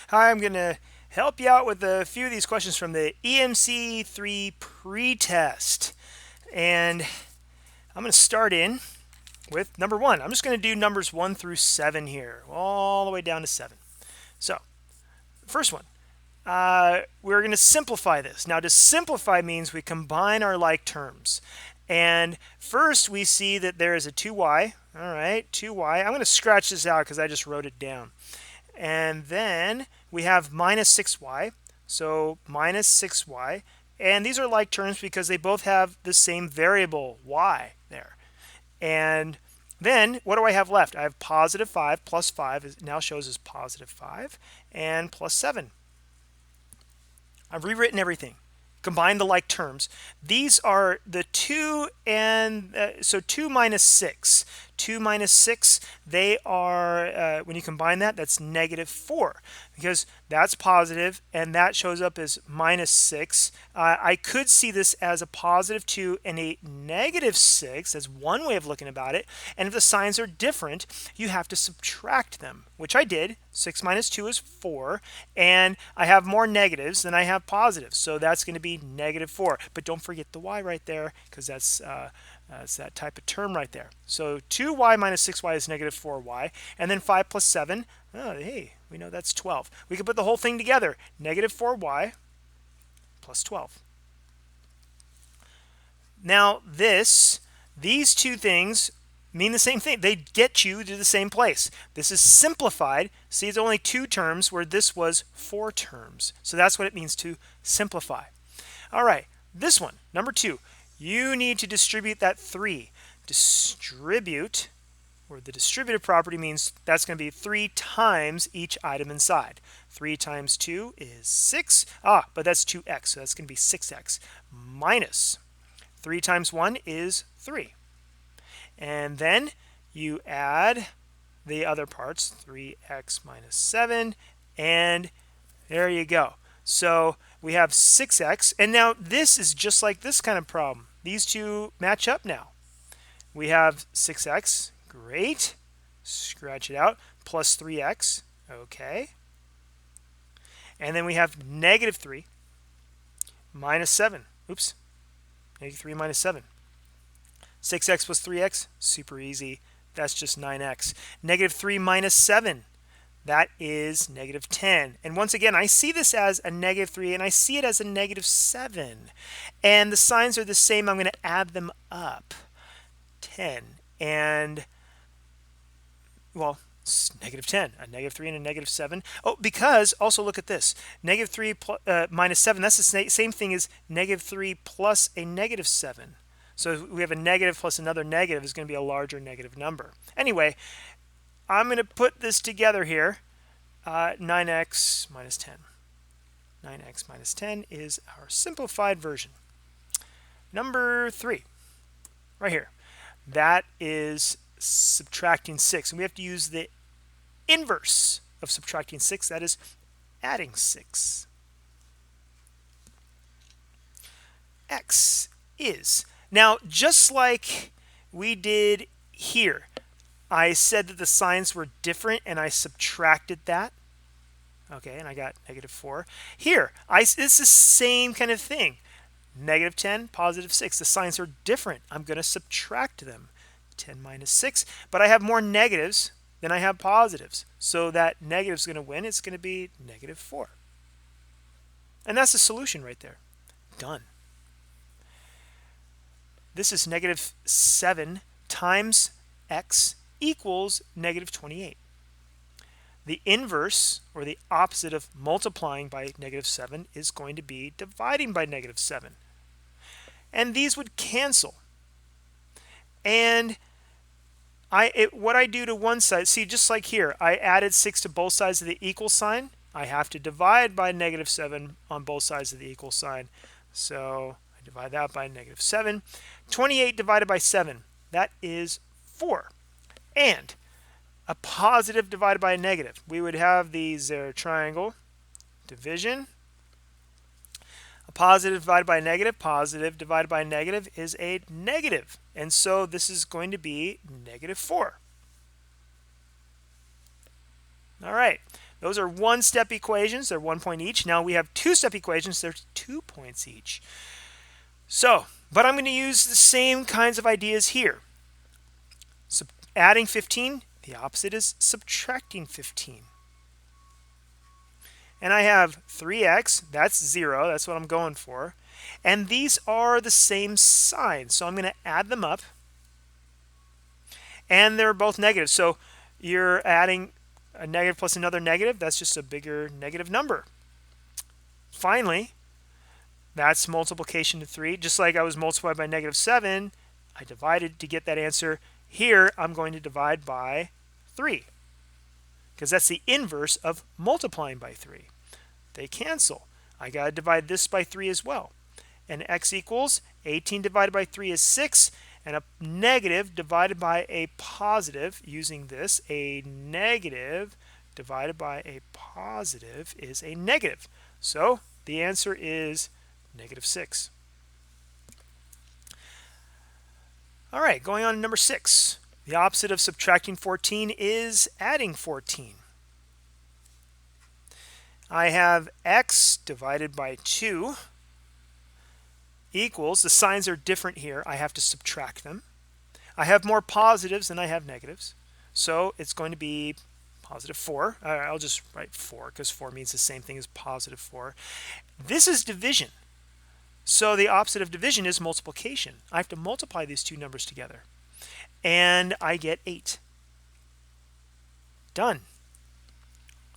Hi, I'm going to help you out with a few of these questions from the EMC 3 pretest. And I'm going to start in with number 1. I'm just going to do numbers 1 through 7 here, all the way down to 7. So, first one. We're going to simplify this. Now, to simplify means we combine our like terms. And first, we see that there is a 2y. All right, 2y. I'm going to scratch this out because I just wrote it down. And then we have minus 6y. So minus 6y. And these are like terms because they both have the same variable y there. And then what do I have left? I have positive 5 plus 5 it now shows as positive 5 and plus 7. I've rewritten everything. Combine the like terms. These are the 2 and so 2 minus 6. 2 minus 6, they are, when you combine that, that's negative 4 because that's positive and that shows up as minus 6. I could see this as a positive 2 and a negative 6. That's one way of looking about it. And if the signs are different, you have to subtract them, which I did. 6 minus 2 is 4, and I have more negatives than I have positives, so that's going to be negative 4. But don't forget the y right there because that's that type of term right there. So 2y minus 6y is negative 4y, and then 5 plus 7, oh, hey, we know that's 12. We can put the whole thing together, negative 4y plus 12. Now these two things mean the same thing. They get you to the same place. This is simplified. See, it's only 2 terms where this was 4 terms. So that's what it means to simplify. All right, this one, number 2. You need to distribute that 3. Distribute, or the distributive property means that's going to be 3 times each item inside. 3 times 2 is 6. But that's 2x, so that's going to be 6x. Minus 3 times 1 is 3. And then you add the other parts, 3x minus 7, and there you go. So we have 6x, and now this is just like this kind of problem. These two match up now. We have 6x, great, scratch it out, plus 3x, okay. And then we have negative 3 minus 7, oops, negative 3 minus 7. 6x plus 3x, super easy, that's just 9x. Negative 3 minus 7, that is negative 10. And once again, I see this as a negative 3 and I see it as a negative 7. And the signs are the same. I'm going to add them up. 10 and, well, it's negative 10, a negative 3 and a negative 7. Oh, because, also look at this. Negative 3 minus 7, that's the same thing as negative 3 plus a negative 7. So we have a negative plus another negative is going to be a larger negative number. Anyway, I'm going to put this together here. 9x minus 10. 9x minus 10 is our simplified version. Number 3, right here. That is subtracting 6. And we have to use the inverse of subtracting 6. That is adding 6. X is. Now, just like we did here, I said that the signs were different and I subtracted that. Okay, and I got negative 4. Here, it's the same kind of thing. Negative 10, positive 6. The signs are different. I'm going to subtract them. 10 minus 6. But I have more negatives than I have positives. So that negative is going to win. It's going to be negative 4. And that's the solution right there. Done. This is negative 7 times x equals negative 28. The inverse, or the opposite of multiplying by negative 7, is going to be dividing by negative 7. And these would cancel. And what I do to one side, see, just like here, I added 6 to both sides of the equal sign. I have to divide by negative 7 on both sides of the equal sign. So I divide that by negative 7. 28 divided by 7, that is 4. And a positive divided by a negative. We would have the Zerrer triangle, division. A positive divided by a negative, positive divided by a negative is a negative. And so this is going to be negative 4. All right. Those are one-step equations. They're 1 point each. Now we have two-step equations. They're 2 points each. So, but I'm going to use the same kinds of ideas here. So adding 15, the opposite is subtracting 15. And I have 3x, that's 0, that's what I'm going for. And these are the same sign, so I'm going to add them up. And they're both negative, so you're adding a negative plus another negative, that's just a bigger negative number. Finally, that's multiplication to 3. Just like I was multiplied by negative 7, I divided to get that answer. Here, I'm going to divide by 3, because that's the inverse of multiplying by 3. They cancel. I got to divide this by 3 as well. And x equals 18 divided by 3 is 6, and a negative divided by a positive, using this, a negative divided by a positive is a negative. So the answer is negative 6. All right, going on to number 6. The opposite of subtracting 14 is adding 14. I have x divided by 2 equals, the signs are different here, I have to subtract them. I have more positives than I have negatives, so it's going to be positive 4. I'll just write 4 because 4 means the same thing as positive 4. This is division, so the opposite of division is multiplication. I have to multiply these two numbers together, and I get 8. Done.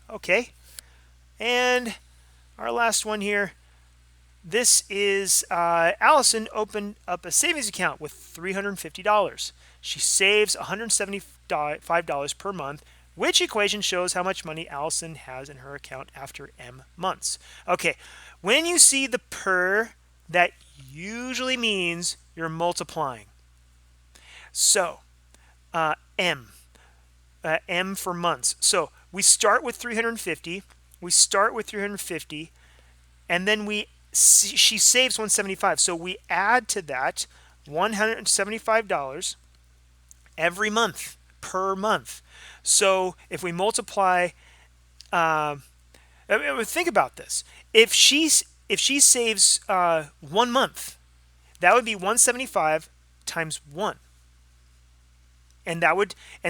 Okay, and our last one here. This is Allison opened up a savings account with $350. She saves $175 per month. Which equation shows how much money Allison has in her account after M months? Okay, when you see the per, that usually means you're multiplying. So M for months. So we start with 350. We start with 350, and then she saves $175. So we add to that $175 every month, per month. So if we multiply, think about this. If she saves 1 month, that would be 175 times 1. And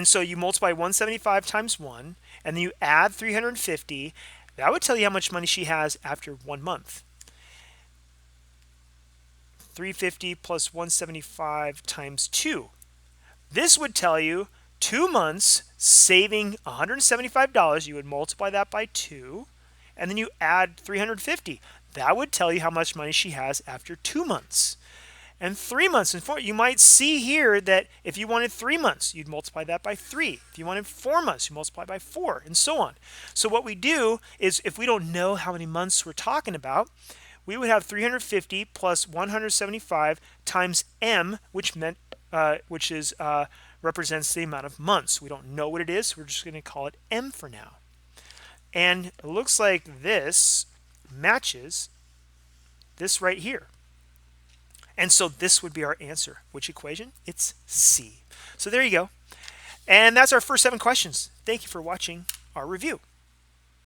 so you multiply 175 times 1, and then you add 350. That would tell you how much money she has after 1 month. 350 plus 175 times 2. This would tell you 2 months saving $175. You would multiply that by 2, and then you add 350. That would tell you how much money she has after 2 months. And 3 months and 4, you might see here that if you wanted 3 months, you'd multiply that by 3. If you wanted 4 months, you multiply by 4, and so on. So what we do is, if we don't know how many months we're talking about, we would have 350 plus 175 times M, which represents the amount of months. We don't know what it is. We're just going to call it M for now. And it looks like this matches this right here. And so this would be our answer. Which equation? It's C. So there you go. And that's our first 7 questions. Thank you for watching our review.